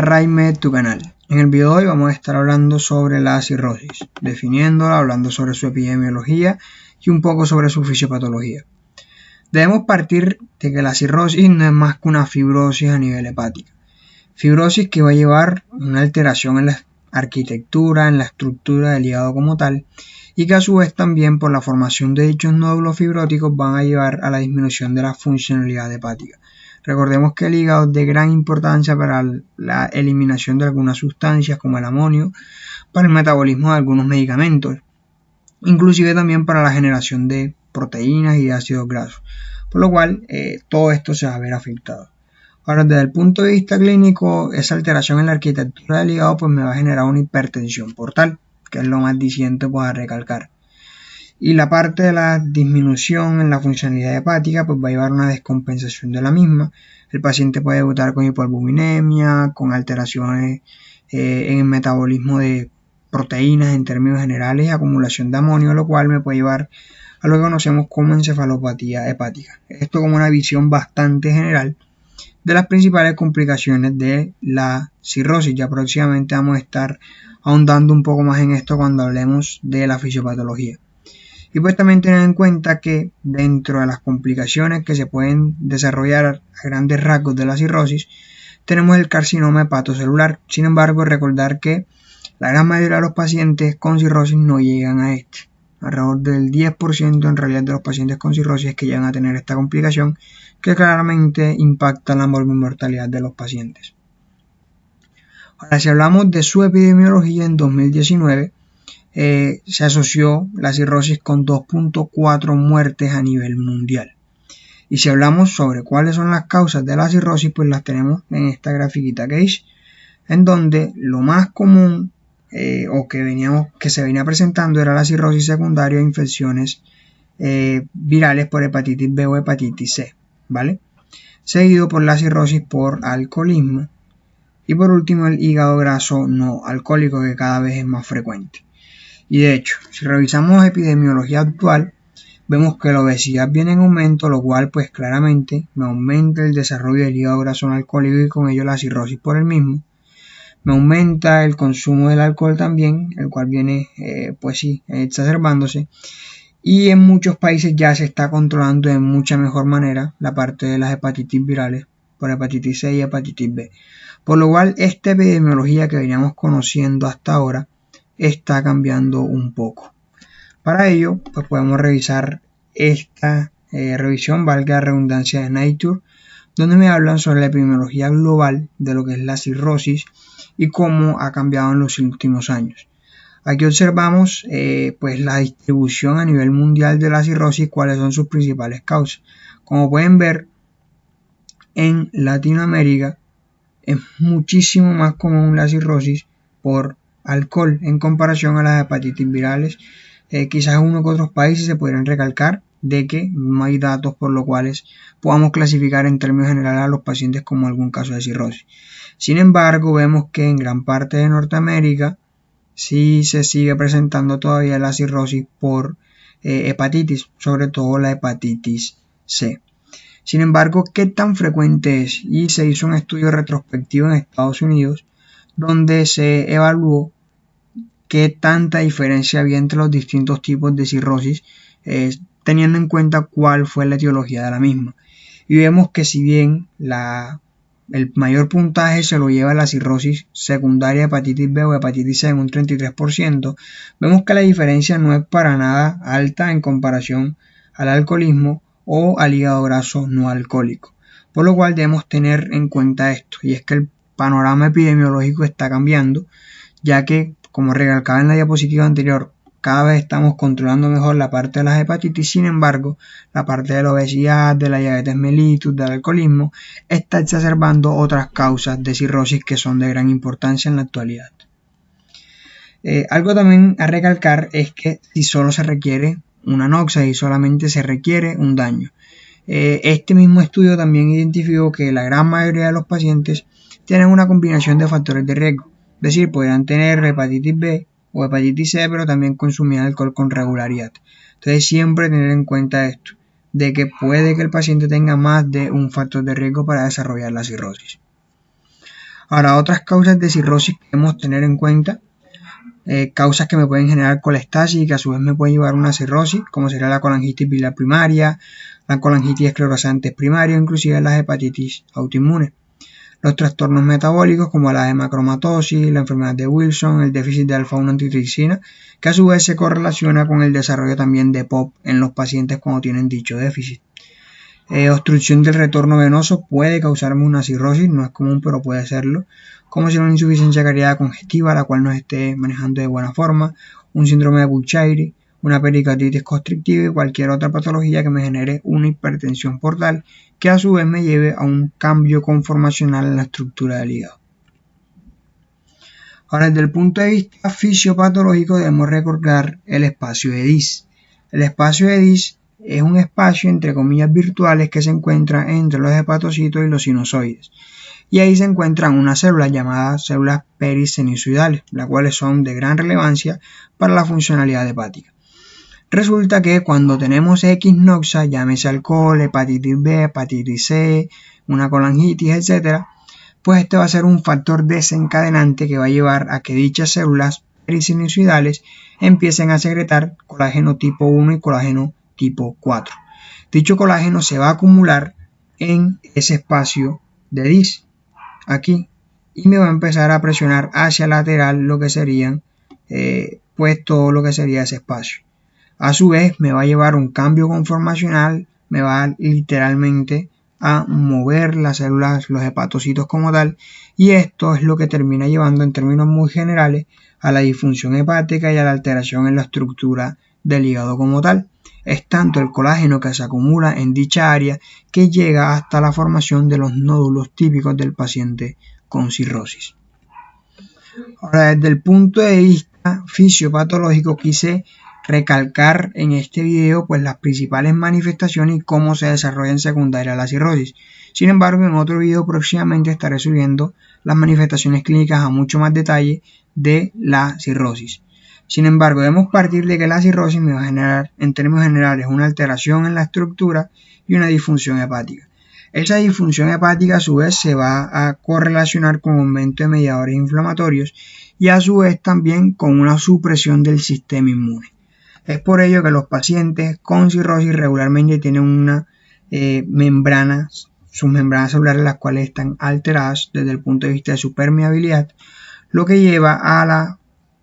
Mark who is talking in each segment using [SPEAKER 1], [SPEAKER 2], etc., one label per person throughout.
[SPEAKER 1] Raime, tu canal. En el video de hoy vamos a estar hablando sobre la cirrosis, definiéndola, hablando sobre su epidemiología y un poco sobre su fisiopatología. Debemos partir de que la cirrosis no es más que una fibrosis a nivel hepática. Fibrosis que va a llevar una alteración en la arquitectura, en la estructura del hígado como tal, y que a su vez también por la formación de dichos nódulos fibróticos van a llevar a la disminución de la funcionalidad hepática. Recordemos que el hígado es de gran importancia para la eliminación de algunas sustancias como el amonio, para el metabolismo de algunos medicamentos, inclusive también para la generación de proteínas y de ácidos grasos, por lo cual todo esto se va a ver afectado. Ahora, desde el punto de vista clínico, esa alteración en la arquitectura del hígado pues me va a generar una hipertensión portal, que es lo más diciente para recalcar. Y la parte de la disminución en la funcionalidad hepática pues va a llevar a una descompensación de la misma. El paciente puede debutar con hipoalbuminemia, con alteraciones en el metabolismo de proteínas en términos generales y acumulación de amonio, lo cual me puede llevar a lo que conocemos como encefalopatía hepática. Esto como una visión bastante general de las principales complicaciones de la cirrosis. Ya próximamente vamos a estar ahondando un poco más en esto cuando hablemos de la fisiopatología. Y pues también tener en cuenta que dentro de las complicaciones que se pueden desarrollar a grandes rasgos de la cirrosis, tenemos el carcinoma hepatocelular. Sin embargo, recordar que la gran mayoría de los pacientes con cirrosis no llegan a este. Alrededor del 10% en realidad de los pacientes con cirrosis es que llegan a tener esta complicación que claramente impacta la mortalidad de los pacientes. Ahora, si hablamos de su epidemiología, en 2019 se asoció la cirrosis con 2.4 muertes a nivel mundial. Y si hablamos sobre cuáles son las causas de la cirrosis, pues las tenemos en esta grafiquita que es, en donde lo más común que se venía presentando era la cirrosis secundaria a infecciones virales por hepatitis B o hepatitis C, ¿vale? Seguido por la cirrosis por alcoholismo y por último el hígado graso no alcohólico, que cada vez es más frecuente. Y de hecho, si revisamos la epidemiología actual, vemos que la obesidad viene en aumento, lo cual pues claramente me aumenta el desarrollo del hígado graso no alcohólico y con ello la cirrosis por el mismo. Me aumenta el consumo del alcohol también, el cual viene exacerbándose. Y en muchos países ya se está controlando de mucha mejor manera la parte de las hepatitis virales por hepatitis C y hepatitis B. Por lo cual esta epidemiología que veníamos conociendo hasta ahora está cambiando un poco. Para ello, pues podemos revisar esta revisión, valga la redundancia, de Nature, donde me hablan sobre la epidemiología global de lo que es la cirrosis y cómo ha cambiado en los últimos años. Aquí observamos pues la distribución a nivel mundial de la cirrosis, cuáles son sus principales causas. Como pueden ver, en Latinoamérica es muchísimo más común la cirrosis por alcohol en comparación a las hepatitis virales. Quizás en unos que otros países se podrían recalcar de que no hay datos por los cuales podamos clasificar en términos generales a los pacientes como algún caso de cirrosis. Sin embargo, vemos que en gran parte de Norteamérica sí se sigue presentando todavía la cirrosis por hepatitis, sobre todo la hepatitis C. Sin embargo, ¿qué tan frecuente es? Y se hizo un estudio retrospectivo en Estados Unidos donde se evaluó qué tanta diferencia había entre los distintos tipos de cirrosis, teniendo en cuenta cuál fue la etiología de la misma. Y vemos que si bien el mayor puntaje se lo lleva la cirrosis secundaria hepatitis B o hepatitis C en un 33%, vemos que la diferencia no es para nada alta en comparación al alcoholismo o al hígado graso no alcohólico. Por lo cual debemos tener en cuenta esto, y es que el panorama epidemiológico está cambiando, ya que, como recalcaba en la diapositiva anterior, cada vez estamos controlando mejor la parte de las hepatitis. Sin embargo, la parte de la obesidad, de la diabetes mellitus, del alcoholismo, está exacerbando otras causas de cirrosis que son de gran importancia en la actualidad. Algo también a recalcar es que si solo se requiere una anoxia y solamente se requiere un daño. Este mismo estudio también identificó que la gran mayoría de los pacientes tienen una combinación de factores de riesgo, es decir, podrán tener hepatitis B o hepatitis C, pero también consumir alcohol con regularidad. Entonces siempre tener en cuenta esto, de que puede que el paciente tenga más de un factor de riesgo para desarrollar la cirrosis. Ahora, otras causas de cirrosis que debemos tener en cuenta, causas que me pueden generar colestasis y que a su vez me pueden llevar a una cirrosis, como sería la colangitis biliar primaria, la colangitis esclerosante primaria, inclusive las hepatitis autoinmunes. Los trastornos metabólicos como la hemacromatosis, la enfermedad de Wilson, el déficit de alfa-1 antitripsina, que a su vez se correlaciona con el desarrollo también de POP en los pacientes cuando tienen dicho déficit. Obstrucción del retorno venoso puede causarme una cirrosis, no es común pero puede serlo, como si una insuficiencia cardíaca congestiva la cual no esté manejando de buena forma, un síndrome de Buchiari, una pericarditis constrictiva y cualquier otra patología que me genere una hipertensión portal que a su vez me lleve a un cambio conformacional en la estructura del hígado. Ahora, desde el punto de vista fisiopatológico debemos recordar el espacio de Dis. El espacio de Dis es un espacio entre comillas virtuales que se encuentra entre los hepatocitos y los sinusoides. Y ahí se encuentran unas células llamadas células perisinusoidales, las cuales son de gran relevancia para la funcionalidad hepática. Resulta que cuando tenemos X noxa, llámese alcohol, hepatitis B, hepatitis C, una colangitis, etc., pues este va a ser un factor desencadenante que va a llevar a que dichas células perisinusoidales empiecen a secretar colágeno tipo 1 y colágeno tipo 4. Dicho colágeno se va a acumular en ese espacio de Dis, aquí, y me va a empezar a presionar hacia lateral lo que serían, pues todo lo que sería ese espacio. A su vez me va a llevar un cambio conformacional, me va literalmente a mover las células, los hepatocitos como tal, y esto es lo que termina llevando en términos muy generales a la disfunción hepática y a la alteración en la estructura del hígado como tal. Es tanto el colágeno que se acumula en dicha área que llega hasta la formación de los nódulos típicos del paciente con cirrosis. Ahora, desde el punto de vista fisiopatológico, quise recalcar en este video pues las principales manifestaciones y cómo se desarrolla en secundaria la cirrosis. Sin embargo, en otro video próximamente estaré subiendo las manifestaciones clínicas a mucho más detalle de la cirrosis. Sin embargo, debemos partir de que la cirrosis me va a generar, en términos generales, una alteración en la estructura y una disfunción hepática. Esa disfunción hepática a su vez se va a correlacionar con aumento de mediadores inflamatorios y a su vez también con una supresión del sistema inmune. Es por ello que los pacientes con cirrosis regularmente tienen una sus membranas celulares las cuales están alteradas desde el punto de vista de su permeabilidad, lo que lleva a la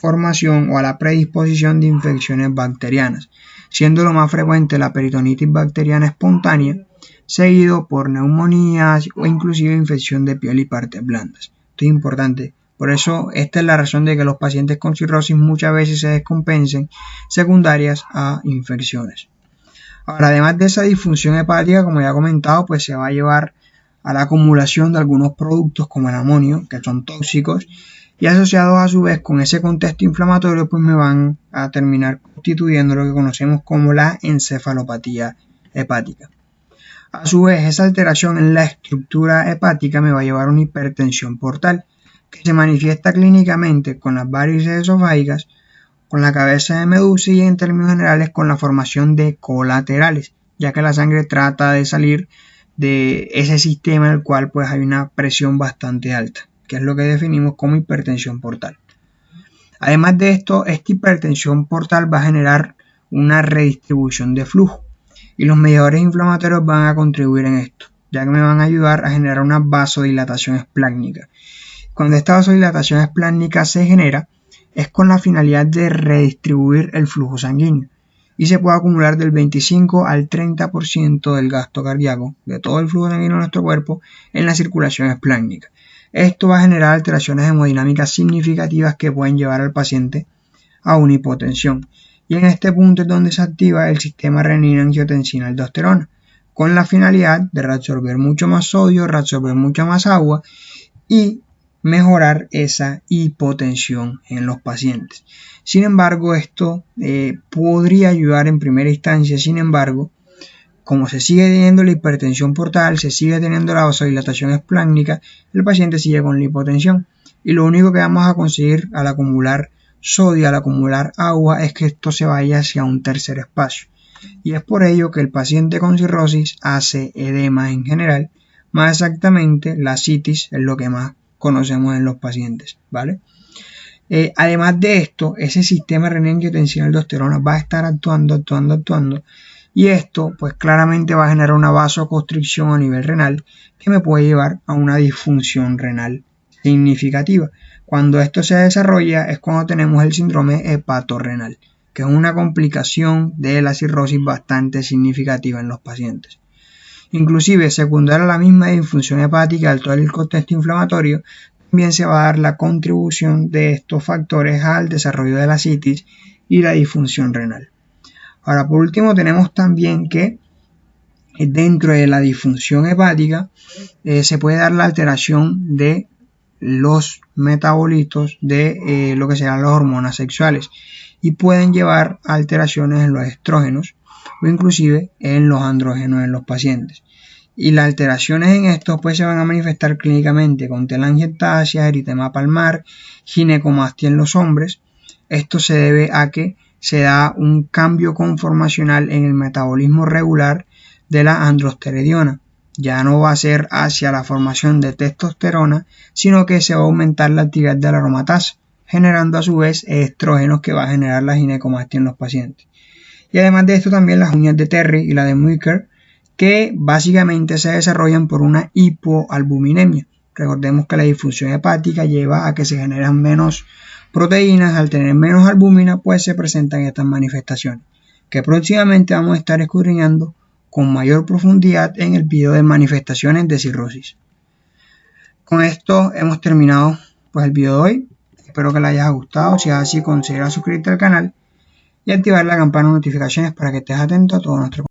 [SPEAKER 1] formación o a la predisposición de infecciones bacterianas, siendo lo más frecuente la peritonitis bacteriana espontánea, seguido por neumonías o inclusive infección de piel y partes blandas. Esto es importante. Por eso, esta es la razón de que los pacientes con cirrosis muchas veces se descompensen secundarias a infecciones. Ahora, además de esa disfunción hepática, como ya he comentado, pues se va a llevar a la acumulación de algunos productos como el amonio, que son tóxicos, y asociados a su vez con ese contexto inflamatorio, pues me van a terminar constituyendo lo que conocemos como la encefalopatía hepática. A su vez, esa alteración en la estructura hepática me va a llevar a una hipertensión portal, que se manifiesta clínicamente con las varices esofágicas, con la cabeza de medusa y en términos generales con la formación de colaterales, ya que la sangre trata de salir de ese sistema en el cual pues hay una presión bastante alta, que es lo que definimos como hipertensión portal. Además de esto, esta hipertensión portal va a generar una redistribución de flujo y los mediadores inflamatorios van a contribuir en esto, ya que me van a ayudar a generar una vasodilatación esplácnica. Cuando esta vasodilatación esplácnica se genera, es con la finalidad de redistribuir el flujo sanguíneo y se puede acumular del 25 al 30% del gasto cardíaco, de todo el flujo sanguíneo de nuestro cuerpo, en la circulación esplácnica. Esto va a generar alteraciones hemodinámicas significativas que pueden llevar al paciente a una hipotensión. Y en este punto es donde se activa el sistema renina-angiotensina-aldosterona, con la finalidad de reabsorber mucho más sodio, reabsorber mucha más agua y mejorar esa hipotensión en los pacientes. Sin embargo, esto podría ayudar en primera instancia. Sin embargo, como se sigue teniendo la hipertensión portal, se sigue teniendo la vasodilatación esplácnica, el paciente sigue con la hipotensión. Y lo único que vamos a conseguir al acumular sodio, al acumular agua, es que esto se vaya hacia un tercer espacio. Y es por ello que el paciente con cirrosis hace edema en general. Más exactamente, la citis es lo que más conocemos en los pacientes, ¿vale? Además de esto, ese sistema renin-angiotensina-aldosterona va a estar actuando, y esto pues claramente va a generar una vasoconstricción a nivel renal que me puede llevar a una disfunción renal significativa. Cuando esto se desarrolla es cuando tenemos el síndrome hepatorrenal, que es una complicación de la cirrosis bastante significativa en los pacientes. Inclusive secundaria a la misma disfunción hepática al todo el contexto inflamatorio, también se va a dar la contribución de estos factores al desarrollo de la citis y la disfunción renal. Ahora, por último, tenemos también que dentro de la disfunción hepática se puede dar la alteración de los metabolitos de lo que serán las hormonas sexuales y pueden llevar a alteraciones en los estrógenos o inclusive en los andrógenos en los pacientes. Y las alteraciones en estos pues se van a manifestar clínicamente con telangiectasia, eritema palmar, ginecomastia en los hombres. Esto se debe a que se da un cambio conformacional en el metabolismo regular de la androstenediona. Ya no va a ser hacia la formación de testosterona, sino que se va a aumentar la actividad de la aromatasa, generando a su vez estrógenos que va a generar la ginecomastia en los pacientes. Y además de esto también las uñas de Terry y la de Muecker, que básicamente se desarrollan por una hipoalbuminemia. Recordemos que la disfunción hepática lleva a que se generan menos proteínas. Al tener menos albúmina pues se presentan estas manifestaciones, que próximamente vamos a estar escudriñando con mayor profundidad en el video de manifestaciones de cirrosis. Con esto hemos terminado pues el video de hoy. Espero que les haya gustado. Si es así, considera suscribirte al canal y activar la campana de notificaciones para que estés atento a todo nuestro contenido.